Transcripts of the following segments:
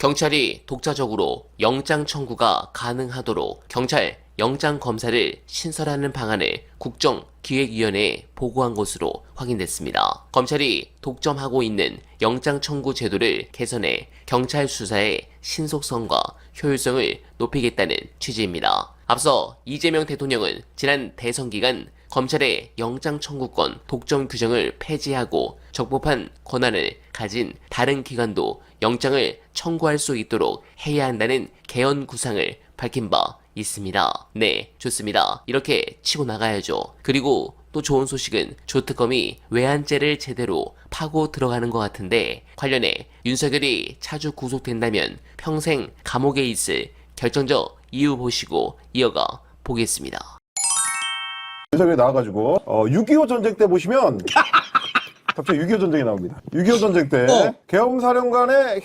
경찰이 독자적으로 영장 청구가 가능하도록 경찰 영장 검사를 신설하는 방안을 국정기획위원회에 보고한 것으로 확인됐습니다. 검찰이 독점하고 있는 영장 청구 제도를 개선해 경찰 수사의 신속성과 효율성을 높이겠다는 취지입니다. 앞서 이재명 대통령은 지난 대선 기간 검찰의 영장 청구권 독점 규정을 폐지하고 적법한 권한을 가진 다른 기관도 영장을 청구할 수 있도록 해야 한다는 개헌 구상을 밝힌 바 있습니다. 네, 좋습니다. 이렇게 치고 나가야죠. 그리고 또 좋은 소식은 조특검이 외환죄를 제대로 파고 들어가는 것 같은데 관련해 윤석열이 차주 구속된다면 평생 감옥에 있을 결정적 이유 보시고 이어가 보겠습니다. 윤석열이 나와가지고 6.25 전쟁 때 보시면 갑자기 6.25 전쟁이 나옵니다. 6.25 전쟁 때 계엄사령관의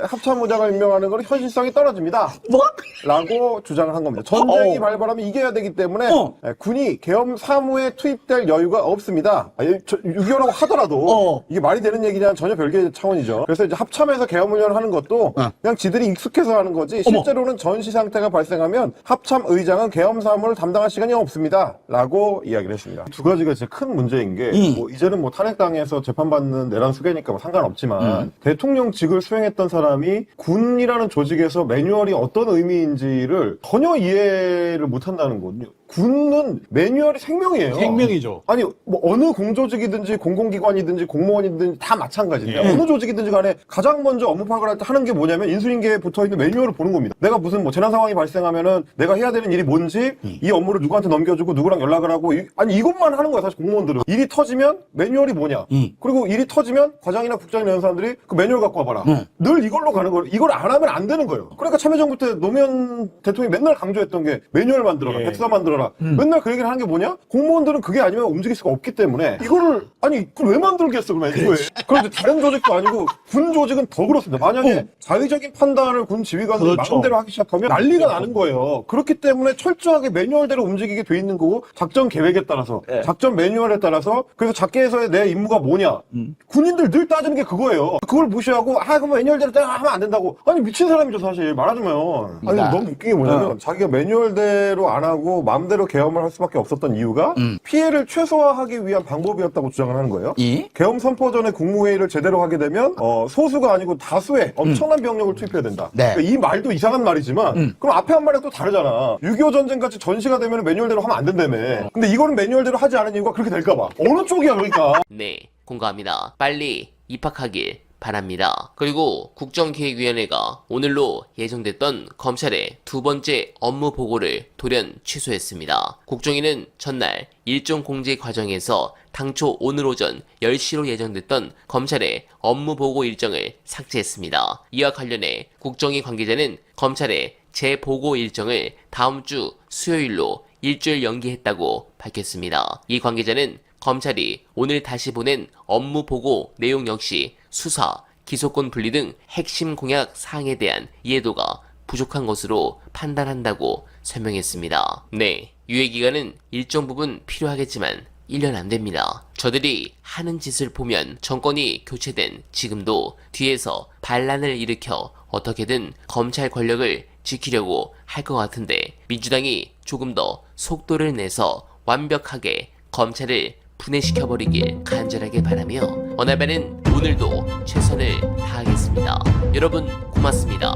합참의장을 임명하는 건 현실성이 떨어집니다. 뭐? 라고 주장을 한 겁니다. 전쟁이 발발하면 이겨야 되기 때문에 군이 계엄 사무에 투입될 여유가 없습니다. 6.25라고 하더라도 이게 말이 되는 얘기냐는 전혀 별개의 차원이죠. 그래서 이제 합참에서 계엄훈련을 하는 것도 그냥 지들이 익숙해서 하는 거지 실제로는 전시 상태가 발생하면 합참의장은 계엄 사무를 담당할 시간이 없습니다. 라고 이야기를 했습니다. 두 가지가 진짜 큰 문제인 게 이제는 탄핵당해서 재판받는 내란 수괴니까 상관없지만 대통령직을 수행했던 사람이 군이라는 조직에서 매뉴얼이 어떤 의미인지를 전혀 이해를 못한다는 거거든요. 군은 매뉴얼이 생명이에요. 생명이죠. 아니 어느 공조직이든지 공공기관이든지 공무원이든지 다 마찬가지인데 어느 조직이든지 간에 가장 먼저 업무 파악을 할 때 하는 게 뭐냐면 인수인계에 붙어있는 매뉴얼을 보는 겁니다. 내가 무슨 재난 상황이 발생하면은 내가 해야 되는 일이 뭔지 이 업무를 누구한테 넘겨주고 누구랑 연락을 하고 이것만 하는 거야 사실 공무원들은. 일이 터지면 매뉴얼이 뭐냐 그리고 일이 터지면 과장이나 국장이나 이런 사람들이 그 매뉴얼 갖고 와봐라. 늘 이걸로 가는 거예요. 이걸 안 하면 안 되는 거예요. 그러니까 참여정부 때 노무현 대통령이 맨날 강조했던 게 매뉴얼 만들어라, 백서 만들어라. 맨날 그 얘기를 하는 게 뭐냐? 공무원들은 그게 아니면 움직일 수가 없기 때문에 이거를 그걸 왜 만들겠어 그러면 이거에. 그런데 다른 조직도 아니고 군 조직은 더 그렇습니다. 만약에 자의적인 판단을 군 지휘관들이 마음대로 하기 시작하면 난리가 나는 거예요. 그렇기 때문에 철저하게 매뉴얼대로 움직이게 돼 있는 거고 작전 계획에 따라서 작전 매뉴얼에 따라서 그래서 작계에서의 내 임무가 뭐냐? 군인들 늘 따지는 게 그거예요. 그걸 무시하고 그럼 매뉴얼대로 하면 안 된다고. 아니 미친 사람이죠 사실 말하자면. 아니 너무 웃긴 게 뭐냐면 자기가 매뉴얼대로 안 하고 마음대로 계엄을 할 수밖에 없었던 이유가 피해를 최소화하기 위한 방법이었다고 주장을 하는 거예요. 계엄 선포 전에 국무회의를 제대로 하게 되면 소수가 아니고 다수의 엄청난 병력을 투입해야 된다. 그러니까 이 말도 이상한 말이지만 그럼 앞에 한 말이 또 다르잖아. 6.25 전쟁 같이 전시가 되면 매뉴얼대로 하면 안 된다며. 근데 이거는 매뉴얼대로 하지 않은 이유가 그렇게 될까 봐. 어느 쪽이야 그러니까. 네, 공감합니다. 빨리 입학하길 바랍니다. 그리고 국정기획위원회가 오늘로 예정됐던 검찰의 두 번째 업무 보고를 돌연 취소했습니다. 국정위는 전날 일정 공지 과정에서 당초 오늘 오전 10시로 예정됐던 검찰의 업무 보고 일정을 삭제했습니다. 이와 관련해 국정위 관계자는 검찰의 재보고 일정을 다음 주 수요일로 일주일 연기했다고 밝혔습니다. 이 관계자는 검찰이 오늘 다시 보낸 업무 보고 내용 역시 수사, 기소권 분리 등 핵심 공약 사항에 대한 이해도가 부족한 것으로 판단한다고 설명했습니다. 네, 유예기간은 일정 부분 필요하겠지만 1년 안 됩니다. 저들이 하는 짓을 보면 정권이 교체된 지금도 뒤에서 반란을 일으켜 어떻게든 검찰 권력을 지키려고 할 것 같은데 민주당이 조금 더 속도를 내서 완벽하게 검찰을 분해시켜버리길 간절하게 바라며 원활바는 오늘도 최선을 다하겠습니다. 여러분 고맙습니다.